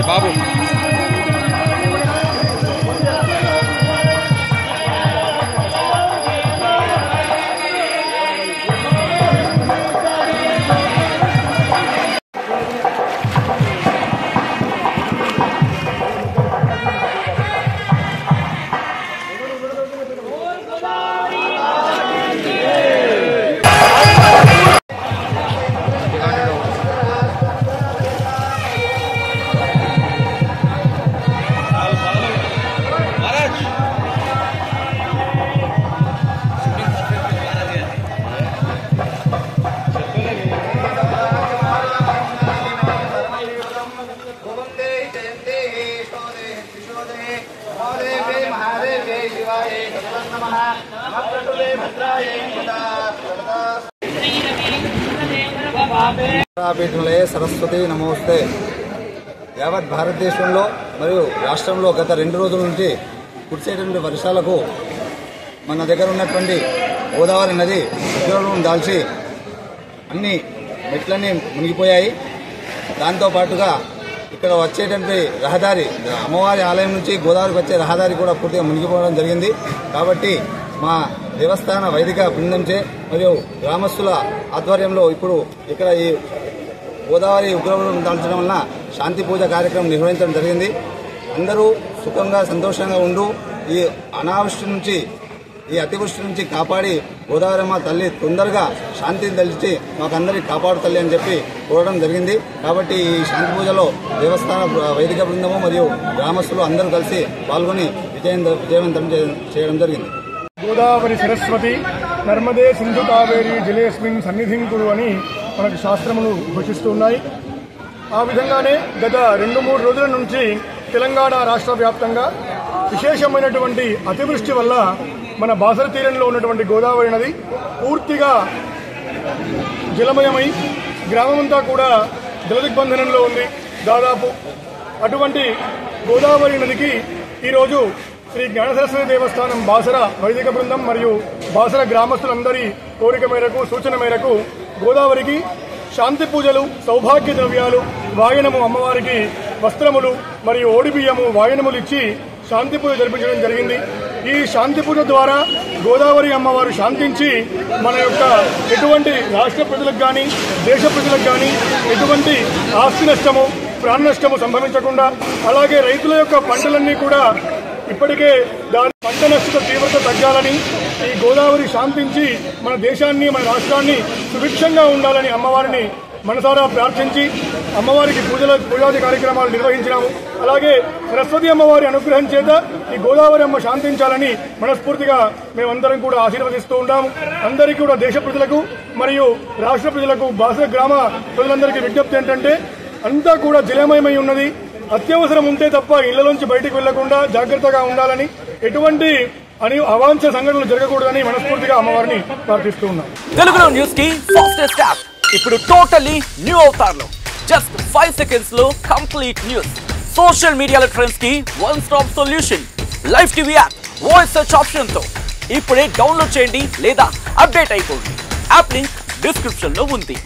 बाबू పీఠంలో సరస్వతి నమోస్తే. యావత్ భారతదేశంలో మరియు రాష్ట్రంలో గత 2 రోజుల నుంచి కురిసేటువంటి వర్షాలకు మన దగ్గర ఉన్నటువంటి గోదావరి నది ఉగ్రరూపం దాల్చి అన్ని మెట్లన్నీ మునిగిపోయాయి. దాంతోపాటుగా ఇక్కడ వచ్చేటువంటి రహదారి, అమ్మవారి ఆలయం నుంచి గోదావరికి వచ్చే రహదారి కూడా పూర్తిగా మునిగిపోవడం జరిగింది. కాబట్టి మా దేవస్థాన వైదిక బృందంచే మరియు గ్రామస్తుల ఆధ్వర్యంలో ఇప్పుడు ఇక్కడ ఈ గోదావరి ఉగ్రరూపం దాల్చడం వలన శాంతి పూజ కార్యక్రమం నిర్వహించడం జరిగింది. అందరూ సుఖంగా సంతోషంగా ఉంటూ ఈ అనావృష్టి నుంచి, ఈ అతివృష్టి నుంచి కాపాడి గోదావరమ్మ తల్లి తొందరగా శాంతిని తలిచి మాకందరికి కాపాడు తల్లి అని చెప్పి కోరడం జరిగింది. కాబట్టి ఈ శాంతి పూజలో దేవస్థాన వైదిక బృందము మరియు గ్రామస్తులు అందరూ కలిసి పాల్గొని విజయవంతం చేయడం జరిగింది. గోదావరి సరస్వతి నర్మదే సింధు కావేరి జలేస్మిన్ సన్నిధిం కురు అని మనకు శాస్త్రములు ఘోషిస్తూ ఉన్నాయి. ఆ విధంగానే గత 2-3 రోజుల నుంచి తెలంగాణ రాష్ట్ర వ్యాప్తంగా విశేషమైనటువంటి అతివృష్టి వల్ల మన బాసర తీరంలో ఉన్నటువంటి గోదావరి నది పూర్తిగా జలమయమై గ్రామమంతా కూడా జలదిగ్బంధనంలో ఉంది. దాదాపు అటువంటి గోదావరి నదికి ఈరోజు శ్రీ జ్ఞానసరస్వతి దేవస్థానం బాసర వైదిక బృందం మరియు బాసర గ్రామస్తులందరి కోరిక మేరకు, సూచన మేరకు గోదావరికి శాంతి పూజలు, సౌభాగ్య ద్రవ్యాలు, వాయనము, అమ్మవారికి వస్త్రములు మరియు ఓడిబియ్యము, వాయనములు ఇచ్చి శాంతి పూజ జరిపించడం జరిగింది. ఈ శాంతి పూజ ద్వారా గోదావరి అమ్మవారు శాంతించి మన యొక్క ఎటువంటి రాష్ట్ర ప్రజలకు కానీ, దేశ ప్రజలకు కానీ ఎటువంటి ఆస్తి నష్టము, ప్రాణ నష్టము సంభవించకుండా, అలాగే రైతుల యొక్క పంటలన్నీ కూడా ఇప్పటికే దాని పంట నష్ట తీవ్రత తగ్గాలని, ఈ గోదావరి శాంతించి మన దేశాన్ని, మన రాష్ట్రాన్ని సుభిక్షంగా ఉండాలని అమ్మవారిని మనసారా ప్రార్థించి అమ్మవారికి పూజాది కార్యక్రమాలు నిర్వహించినాము. అలాగే సరస్వతి అమ్మవారి అనుగ్రహం చేత ఈ గోదావరి అమ్మ శాంతించాలని మనస్ఫూర్తిగా మేమందరం కూడా ఆశీర్వదిస్తూ ఉంటాము. అందరికీ కూడా దేశ ప్రజలకు మరియు రాష్ట్ర ప్రజలకు, బాసర గ్రామ ప్రజలందరికీ విజ్ఞప్తి ఏంటంటే అంతా కూడా జలమయమై ఉన్నది. అత్యవసరం ఉంటే తప్ప ఇళ్లలోంచి బయటకు వెళ్లకుండా జాగ్రత్తగా ఉండాలని, ఎటువంటి అవాంఛ సంఘటనలు జరగకూడదని మనస్ఫూర్తిగా అమ్మవారిని ప్రార్థిస్తూ ఉన్నాం. తెలుగులో న్యూస్ కి ఫాస్టెస్ట్ యాప్ ఇప్పుడు టోటల్లీ న్యూ అవతార్లో జస్ట్ 5 seconds లో కంప్లీట్ న్యూస్. సోషల్ మీడియాలో ట్రెండ్స్ కి one stop solution. Live TV app voice search option తో ఇప్పుడే డౌన్లోడ్ చేయండి లేదా అప్డేట్ అయిపోండి. యాప్ లింక్ డిస్క్రిప్షన్ లో ఉంది.